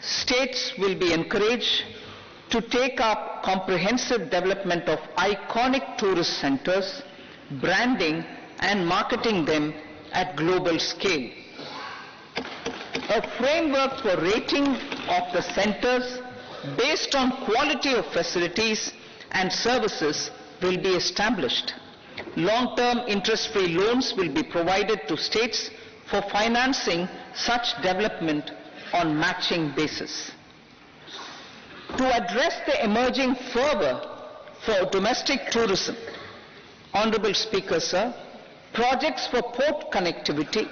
States will be encouraged to take up comprehensive development of iconic tourist centers, branding and marketing them at global scale. A framework for rating of the centers based on quality of facilities and services will be established. Long-term interest-free loans will be provided to states for financing such development on matching basis. To address the emerging fervor for domestic tourism, Honorable Speaker, sir, projects for port connectivity,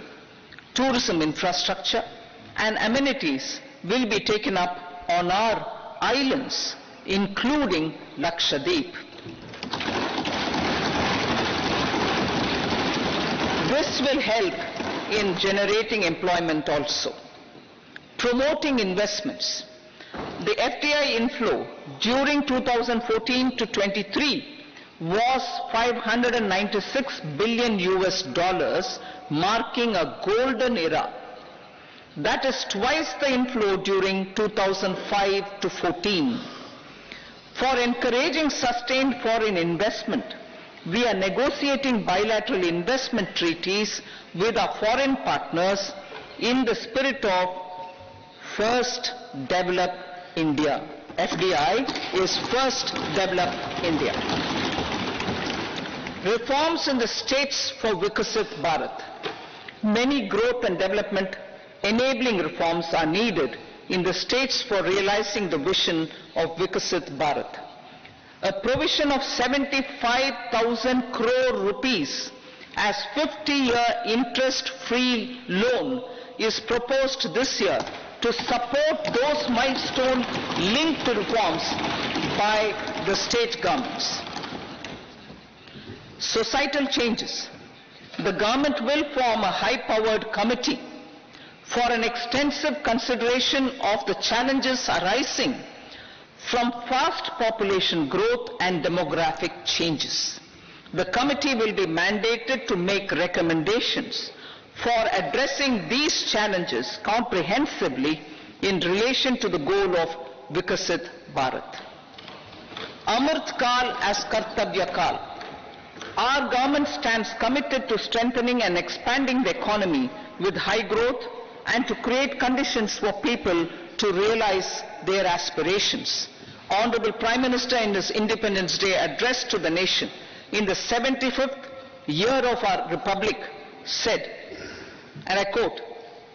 tourism infrastructure and amenities will be taken up on our islands, including Lakshadweep. This will help in generating employment also. Promoting investments. The FDI inflow during 2014 to 23 was $596 billion US, marking a golden era. That is twice the inflow during 2005 to 14. For encouraging sustained foreign investment, we are negotiating bilateral investment treaties with our foreign partners in the spirit of First Develop India. FDI is First Develop India. Reforms in the states for Vikasit Bharat. Many growth and development enabling reforms are needed in the states for realizing the vision of Vikasit Bharat. A provision of 75,000 crore rupees as 50-year interest-free loan is proposed this year to support those milestone-linked reforms by the state governments. Societal changes. The government will form a high-powered committee for an extensive consideration of the challenges arising from fast population growth and demographic changes. The committee will be mandated to make recommendations for addressing these challenges comprehensively in relation to the goal of Vikasit Bharat. Amrit Kal as Kartavya Kal. Our government stands committed to strengthening and expanding the economy with high growth and to create conditions for people to realize their aspirations. Honorable Prime Minister in his Independence Day address to the nation in the 75th year of our Republic said, and I quote,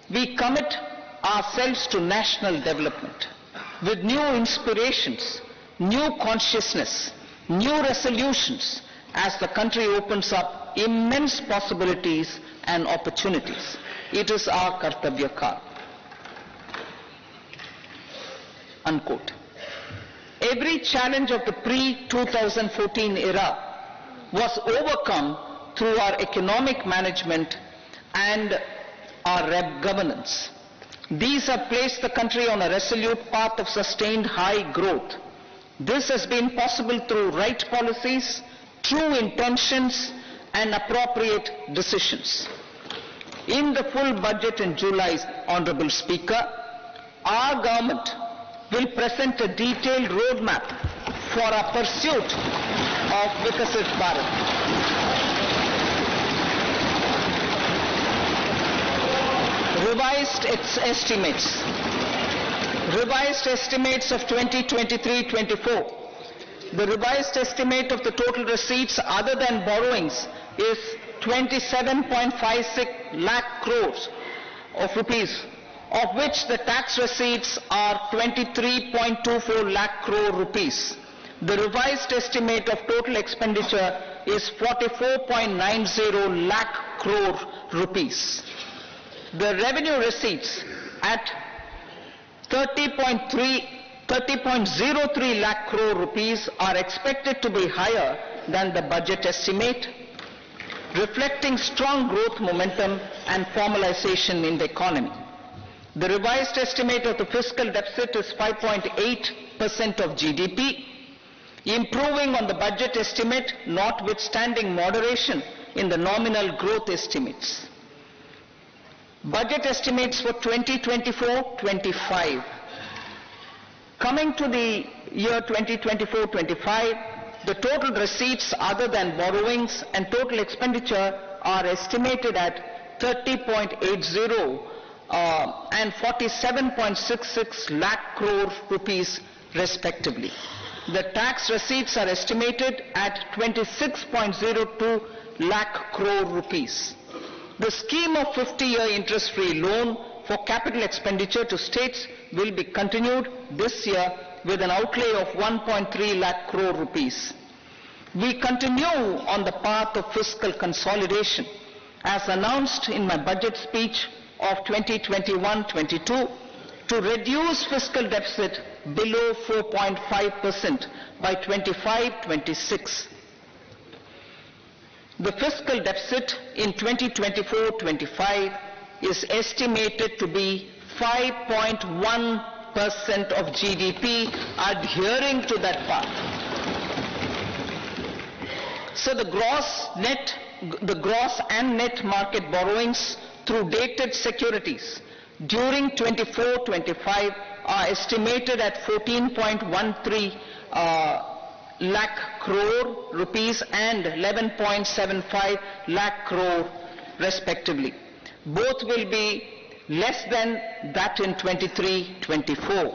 "We commit ourselves to national development with new inspirations, new consciousness, new resolutions as the country opens up immense possibilities and opportunities. It is our Kartavya Kal." Unquote. Every challenge of the pre-2014 era was overcome through our economic management and our governance. These have placed the country on a resolute path of sustained high growth. This has been possible through right policies, true intentions, and appropriate decisions. In the full budget in July, Honorable Speaker, our government will present a detailed roadmap for our pursuit of Vikasit Bharat. Revised estimates of 2023-24. The revised estimate of the total receipts other than borrowings is 27.56 lakh crores of rupees, of which the tax receipts are 23.24 lakh crore rupees. The revised estimate of total expenditure is 44.90 lakh crore rupees. The revenue receipts at 30.03 lakh crore rupees are expected to be higher than the budget estimate, reflecting strong growth momentum and formalization in the economy. The revised estimate of the fiscal deficit is 5.8% of GDP, improving on the budget estimate notwithstanding moderation in the nominal growth estimates. Budget estimates for 2024-25. Coming to the year 2024-25, the total receipts other than borrowings and total expenditure are estimated at 30.80 and 47.66 lakh crore rupees respectively. The tax receipts are estimated at 26.02 lakh crore rupees. The scheme of 50-year interest-free loan for capital expenditure to states will be continued this year with an outlay of 1.3 lakh crore rupees. We continue on the path of fiscal consolidation as announced in my budget speech of 2021-22 to reduce fiscal deficit below 4.5% by 25-26. The fiscal deficit in 2024-25 is estimated to be 5.1% of GDP, adhering to that path. So the gross and net market borrowings through dated securities during 24-25 are estimated at 14.13 lakh crore rupees and 11.75 lakh crore respectively. Both will be less than that in 23-24.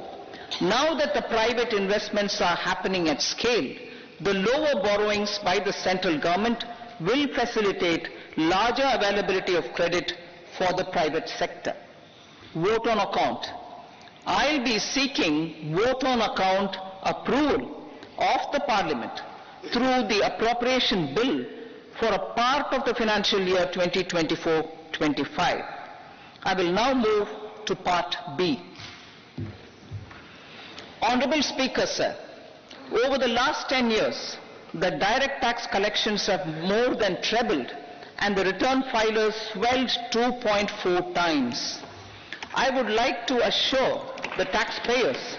Now that the private investments are happening at scale, the lower borrowings by the central government will facilitate larger availability of credit for the private sector. Vote on account. I'll be seeking vote on account approval of the Parliament through the appropriation bill for a part of the financial year 2024-25. I will now move to Part B. Honorable Speaker, sir, over the last 10 years, the direct tax collections have more than trebled and the return filers swelled 2.4 times. I would like to assure the taxpayers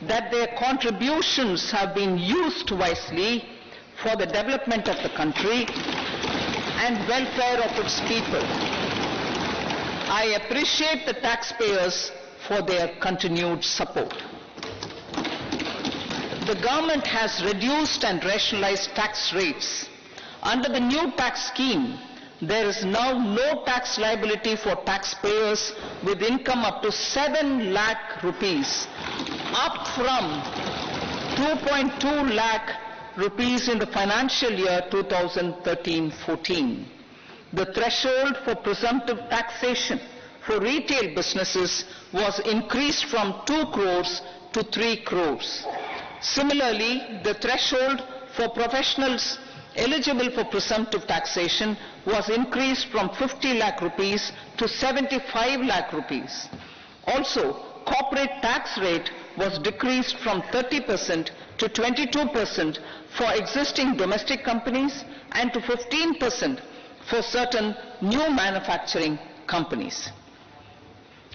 that their contributions have been used wisely for the development of the country and welfare of its people. I appreciate the taxpayers for their continued support. The government has reduced and rationalized tax rates. Under the new tax scheme, there is now no tax liability for taxpayers with income up to 7 lakh rupees, up from 2.2 lakh rupees in the financial year 2013-14. The threshold for presumptive taxation for retail businesses was increased from 2 crores to 3 crores. Similarly, the threshold for professionals eligible for presumptive taxation was increased from 50 lakh rupees to 75 lakh rupees. Also, corporate tax rate was decreased from 30% to 22% for existing domestic companies and to 15% for certain new manufacturing companies.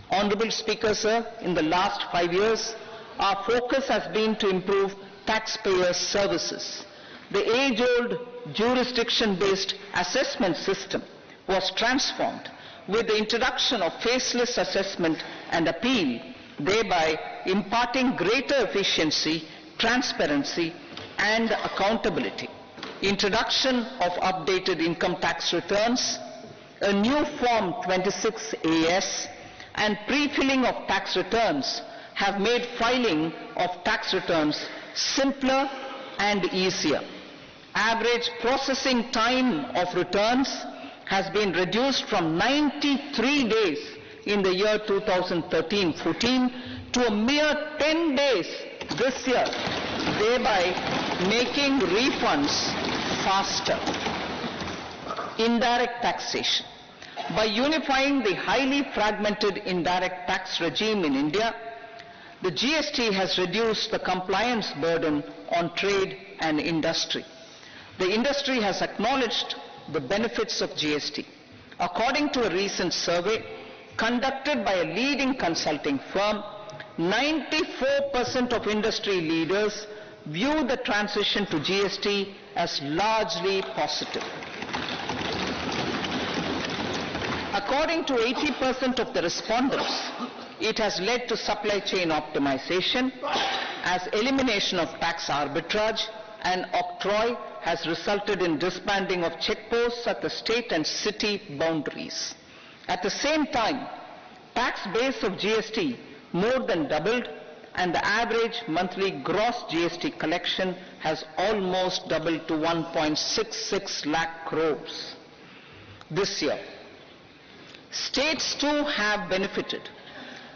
Honorable Speaker, sir, in the last 5 years, our focus has been to improve taxpayer services. The age-old jurisdiction-based assessment system was transformed with the introduction of faceless assessment and appeal, thereby imparting greater efficiency, transparency, and accountability. Introduction of updated income tax returns, a new Form 26AS, and pre-filling of tax returns have made filing of tax returns simpler and easier. Average processing time of returns has been reduced from 93 days in the year 2013-14 to a mere 10 days this year, thereby making refunds faster. Indirect taxation. By unifying the highly fragmented indirect tax regime in India, the GST has reduced the compliance burden on trade and industry. The industry has acknowledged the benefits of GST. According to a recent survey conducted by a leading consulting firm, 94% of industry leaders view the transition to GST as largely positive. According to 80% of the respondents, it has led to supply chain optimization, as elimination of tax arbitrage and octroi has resulted in disbanding of checkposts at the state and city boundaries. At the same time, tax base of GST more than doubled, and the average monthly gross GST collection has almost doubled to 1.66 lakh crores this year. States too have benefited.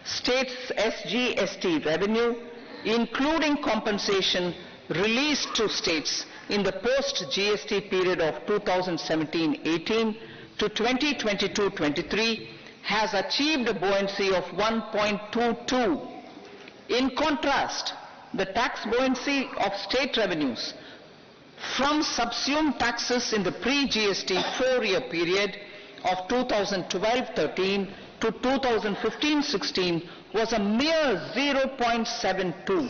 States' SGST revenue, including compensation released to states in the post-GST period of 2017-18 to 2022-23, has achieved a buoyancy of 1.22. In contrast, the tax buoyancy of state revenues from subsumed taxes in the pre-GST 4-year period of 2012-13 to 2015-16 was a mere 0.72.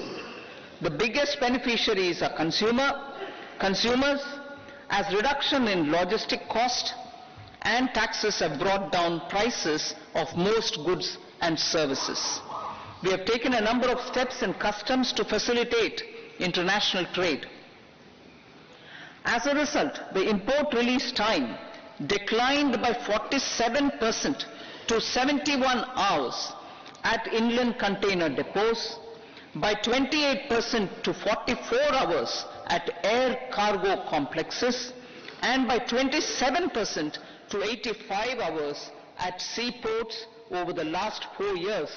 The biggest beneficiaries are consumers, as reduction in logistic cost and taxes have brought down prices of most goods and services. We have taken a number of steps in customs to facilitate international trade. As a result, the import release time declined by 47% to 71 hours at inland container depots, by 28% to 44 hours at air cargo complexes, and by 27% to 85 hours at seaports over the last 4 years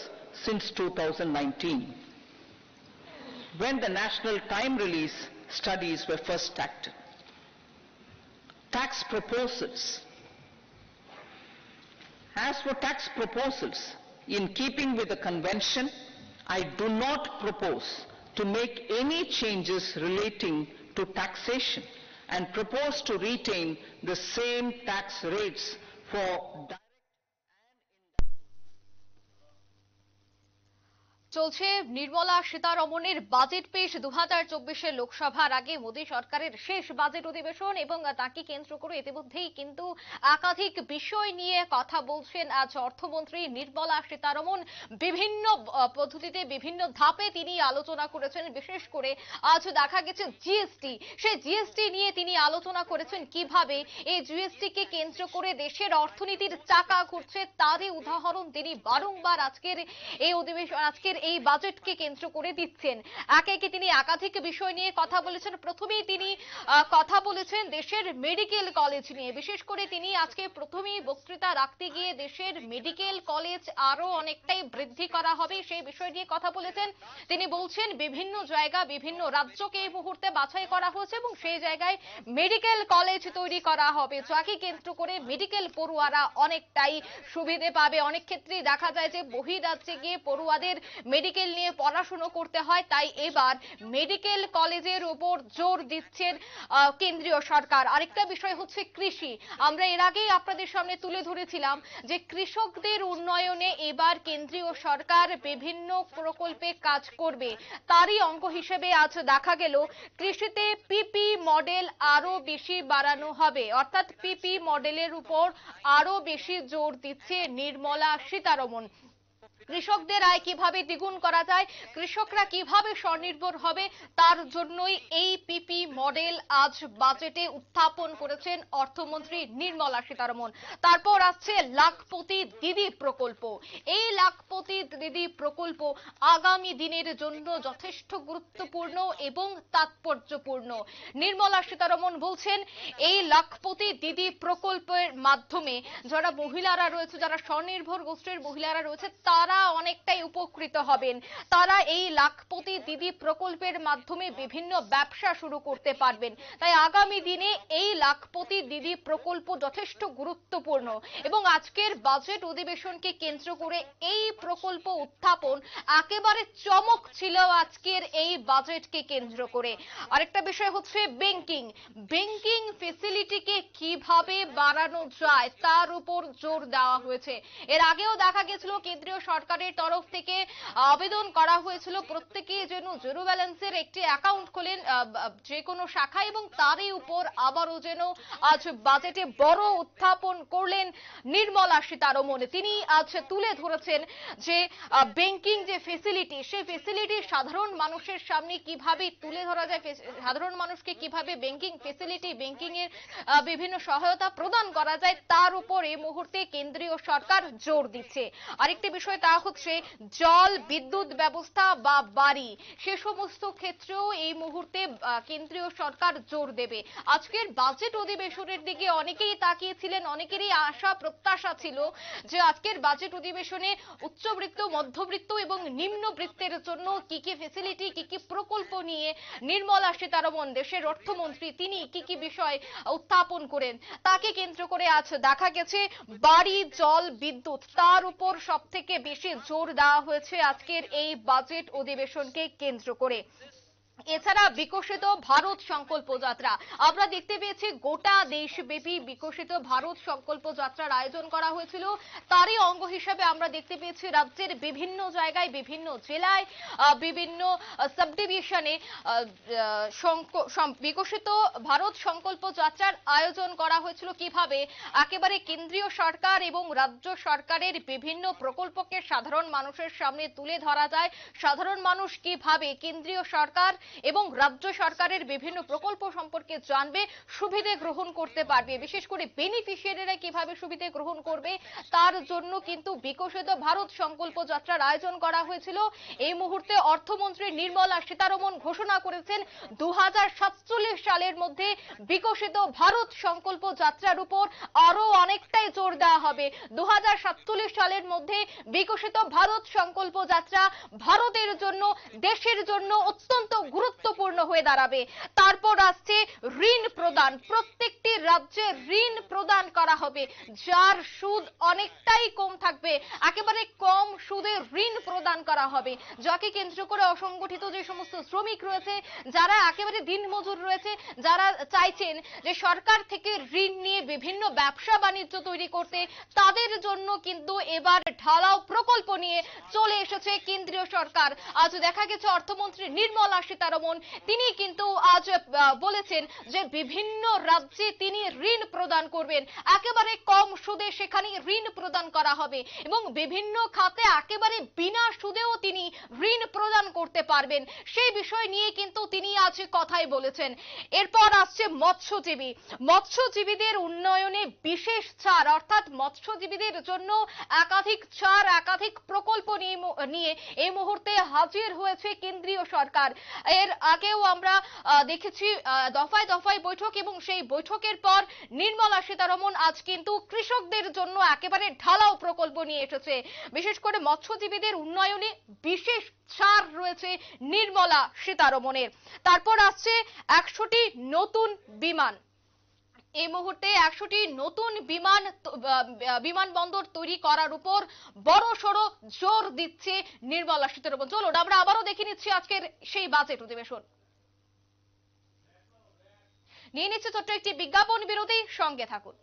since 2019, when the national time release studies were first started. Tax proposals. As for tax proposals, in keeping with the convention, I do not propose to make any changes relating to taxation and propose to retain the same tax rates for direct চলছে Nirmala সীতারমণের budget পেশ 2024 লোকসভার আগে মোদী সরকারের শেষ budget অধিবেশন এবং তাকে কেন্দ্র করে ইতিমধ্যেই কিন্তু একাধিক বিষয় নিয়ে কথা বলছেন আজ অর্থমন্ত্রী নির্মলা সীতারমণ। বিভিন্ন পদ্ধতিতে বিভিন্ন ধাপে তিনি আলোচনা করেছেন। বিশেষ করে আজ দেখা গেছে জিএসটি, সেই জিএসটি নিয়ে তিনি আলোচনা করেছেন কিভাবে এই জিএসটি কে কেন্দ্র করে দেশের অর্থনীতির চাকা ঘুরছে তারই উদাহরণ তিনি বারংবার আজকের এই অধিবেশন আজকের এই বাজেটকে কেন্দ্র করে দিচ্ছেন। একে একে তিনি একাধিক বিষয় নিয়ে কথা বলেছেন। প্রথমেই তিনি কথা বলেছেন দেশের মেডিকেল কলেজ নিয়ে। বিশেষ করে তিনি আজকে প্রথমেই বক্তৃতা রাখতে গিয়ে দেশের মেডিকেল কলেজ আরো অনেকটাই বৃদ্ধি করা হবে সেই বিষয় নিয়ে কথা বলেছেন। তিনি বলছেন বিভিন্ন জায়গা বিভিন্ন রাজ্যকে এই মুহূর্তে বাছাই করা হয়েছে এবং সেই জায়গায় মেডিকেল কলেজ তৈরি করা হবে, যাকে কেন্দ্র করে মেডিকেল পড়ুয়ারা অনেকটাই সুবিধে পাবে। অনেক ক্ষেত্রেই দেখা যায় যে বহিরাজ্যে গিয়ে পড়ুয়াদের মেডিকেল নিয়ে পড়াশোনা করতে হয়, তাই এবার মেডিকেল কলেজের উপর জোর দিচ্ছেন কেন্দ্রীয় সরকার। আরেকটা বিষয় হচ্ছে কৃষি। আমরা এর আগেই আপনাদের সামনে তুলে ধরেছিলাম যে কৃষকদের উন্নয়নে এবার কেন্দ্রীয় সরকার বিভিন্ন প্রকল্পে কাজ করবে। তারই অঙ্গ হিসেবে আজ দেখা গেল কৃষিতে পিপি মডেল আরো বেশি বাড়ানো হবে, অর্থাৎ পিপি মডেলের উপর আরো বেশি জোর দিচ্ছে নির্মলা সীতারমণ। কৃষকদের আয় কিভাবে দ্বিগুণ করা যায়, কৃষকরা কিভাবে স্বনির্ভর হবে, তার জন্যই এই পিপি মডেল আজ বাজেটে উত্থাপন করেছেন অর্থমন্ত্রী নির্মলা সীতারমণ। তারপর আসছে লাখপতি দিদি প্রকল্প। এই লাখপতি দিদি প্রকল্প আগামী দিনের জন্য যথেষ্ট গুরুত্বপূর্ণ এবং তাৎপর্যপূর্ণ। নির্মলা সীতারমণ বলছেন এই লাখপতি দিদি প্রকল্পের মাধ্যমে যারা মহিলারা রয়েছে, যারা স্বনির্ভর গোষ্ঠীর মহিলারা রয়েছে, তারা অনেকটাই উপকৃত হবেন। তারা এই লাখপতি দিদি প্রকল্পের মাধ্যমে বিভিন্ন ব্যবসা শুরু করতে পারবেন। তাই আগামী দিনে এই লাখপতি দিদি প্রকল্প যথেষ্ট গুরুত্বপূর্ণ এবং আজকের বাজেট অধিবেশনকে কেন্দ্র করে এই প্রকল্প উত্থাপন একেবারে চমক ছিল আজকের এই বাজেটকে কেন্দ্র করে। আরেকটা বিষয় হচ্ছে ব্যাংকিং ফেসিলিটিকে কিভাবে বাড়ানো যায় তার উপর জোর দেওয়া হয়েছে। এর আগেও দেখা গেছিল কেন্দ্রীয় সরকার সরকারের তরফ থেকে আবেদন করা হয়েছিল প্রত্যেকেই যেন জিরো ব্যালেন্সের একটি অ্যাকাউন্ট খোলেন যে কোনো শাখায়, এবং তারই উপর আবারও যেন আজ বাজেটে বড় উত্থাপন করলেন নির্মলা সীতারমণ। তিনি আজ তুলে ধরেছেন যে ব্যাংকিং যে ফেসিলিটি, সেই ফেসিলিটি সাধারণ মানুষের সামনে কিভাবে তুলে ধরা যায়, সাধারণ মানুষকে কিভাবে ব্যাংকিং ফেসিলিটি, ব্যাংকিং এর বিভিন্ন সহায়তা প্রদান করা যায়, তার উপর এই মুহূর্তে কেন্দ্রীয় সরকার জোর দিচ্ছে। আরেকটি বিষয় তা হচ্ছে জল বিদ্যুৎ ব্যবস্থা বা বাড়ি, সে সমস্ত ক্ষেত্রেও এই মুহূর্তে কেন্দ্রীয় সরকার জোর দেবে। আজকের বাজেট অধিবেশনের দিকে অনেকেই তাকিয়েছিলেন, অনেকেরই আশা প্রত্যাশা ছিল যে আজকের বাজেট অধিবেশনে উচ্চবৃত্ত, মধ্যবৃত্ত এবং নিম্নবৃত্তের জন্য কি কি ফেসিলিটি, কি কি প্রকল্প নিয়ে নির্মলা সীতারমণ দেশের অর্থমন্ত্রী তিনি কি কি বিষয় উত্থাপন করেন, তাকে কেন্দ্র করে আজ দেখা গেছে বাড়ি, জল, বিদ্যুৎ, তার উপর সবথেকে বেশি জোর দেওয়া হয়েছে আজকের এই বাজেট অধিবেশনকে কেন্দ্র করে। এছাড়া বিকশিত ভারত সংকল্প যাত্রা আমরা দেখতে পেয়েছি, গোটা দেশব্যাপী বিকশিত ভারত সংকল্প যাত্রার আয়োজন করা হয়েছিল। তারই অঙ্গ হিসেবে আমরা দেখতে পেয়েছি রাজ্যের বিভিন্ন জায়গায়, বিভিন্ন জেলায়, বিভিন্ন সাব ডিভিশনে বিকশিত ভারত সংকল্প যাত্রার আয়োজন করা হয়েছিল। কিভাবে একেবারে কেন্দ্রীয় সরকার এবং রাজ্য সরকারের বিভিন্ন প্রকল্পকে সাধারণ মানুষের সামনে তুলে ধরা যায়, সাধারণ মানুষ কিভাবে কেন্দ্রীয় সরকার এবং রাজ্য সরকারের বিভিন্ন প্রকল্প সম্পর্কে জানবে, সুবিধা গ্রহণ করতে পারবে, বিশেষ করে বেনিফিশিয়ারিরা কিভাবে সুবিধা গ্রহণ করবে, তার জন্য কিন্তু বিকশিত ভারত সংকল্প যাত্রার আয়োজন করা হয়েছিল। এই মুহূর্তে অর্থমন্ত্রী নির্মলা সীতারমণ ঘোষণা করেছেন 2047 সালের মধ্যে বিকশিত ভারত সংকল্প যাত্রার উপর আরো অনেকটাই জোর দেওয়া হবে। 2047 সালের মধ্যে বিকশিত ভারত সংকল্প যাত্রা ভারতের জন্য, দেশের জন্য অত্যন্ত গুরুত্বপূর্ণ হয়ে দাঁড়াবে। তারপর আসছে ঋণ প্রদান, প্রত্যেকটি রাজ্যে ঋণ প্রদান করা হবে যার সুদ অনেকটাই কম থাকবে, একেবারে কম সুদে ঋণ প্রদান করা হবে, যাকে কেন্দ্র করে অসংগঠিত যে সমস্ত শ্রমিক রয়েছে, যারা একেবারে দিনমজুর রয়েছে, যারা চাইছেন যে সরকার থেকে ঋণ নিয়ে বিভিন্ন ব্যবসা বাণিজ্য তৈরি করতে, তাদের জন্য কিন্তু এবার ঢালাও প্রকল্প নিয়ে চলে এসেছে কেন্দ্রীয় সরকার। আজ দেখা গেছে অর্থমন্ত্রী নির্মলা সীতারমণ তিনি কিন্তু আজ বলেছেন যে বিভিন্ন রাজ্যে তিনি ঋণ প্রদান করবেন, একেবারে কম সুদে সেখানে ঋণ প্রদান করা হবে এবং বিভিন্ন খাতে একেবারে বিনা সুদেও তিনি ঋণ প্রদান করতে পারবেন, সেই বিষয় নিয়ে কিন্তু তিনি আজ কথাই বলেছেন। এরপর আসছে মৎস্যজীবী, মৎস্যজীবীদের উন্নয়নে বিশেষ ছাড়, অর্থাৎ মৎস্যজীবীদের জন্য একাধিক ছাড়, একাধিক প্রকল্প নিয়ে এই মুহূর্তে হাজির হয়েছে কেন্দ্রীয় সরকার। এর আগেও আমরা দেখেছি দফায় দফায় বৈঠক, এবং সেই বৈঠকের পর নির্মলা সীতারমণ আজ কিন্তু কৃষকদের জন্য একেবারে ঢালাও প্রকল্প নিয়ে এসেছে। বিশেষ করে মৎস্যজীবীদের উন্নয়নে বিশেষ ছাড় রয়েছে নির্মলা সীতারমণের। তারপর আসছে 100টি নতুন বিমান। এই মুহূর্তে 100টি নতুন বিমানবন্দর তৈরি করার উপর বড়সড় জোর দিচ্ছে নির্মলা সীতারমণ। চলুন আমরা আবারও দেখে নিচ্ছি আজকের সেই বাজেট অধিবেশন। নিয়ে নিচ্ছে ছোট্ট একটি বিজ্ঞাপন বিরতি, সঙ্গে থাকুন।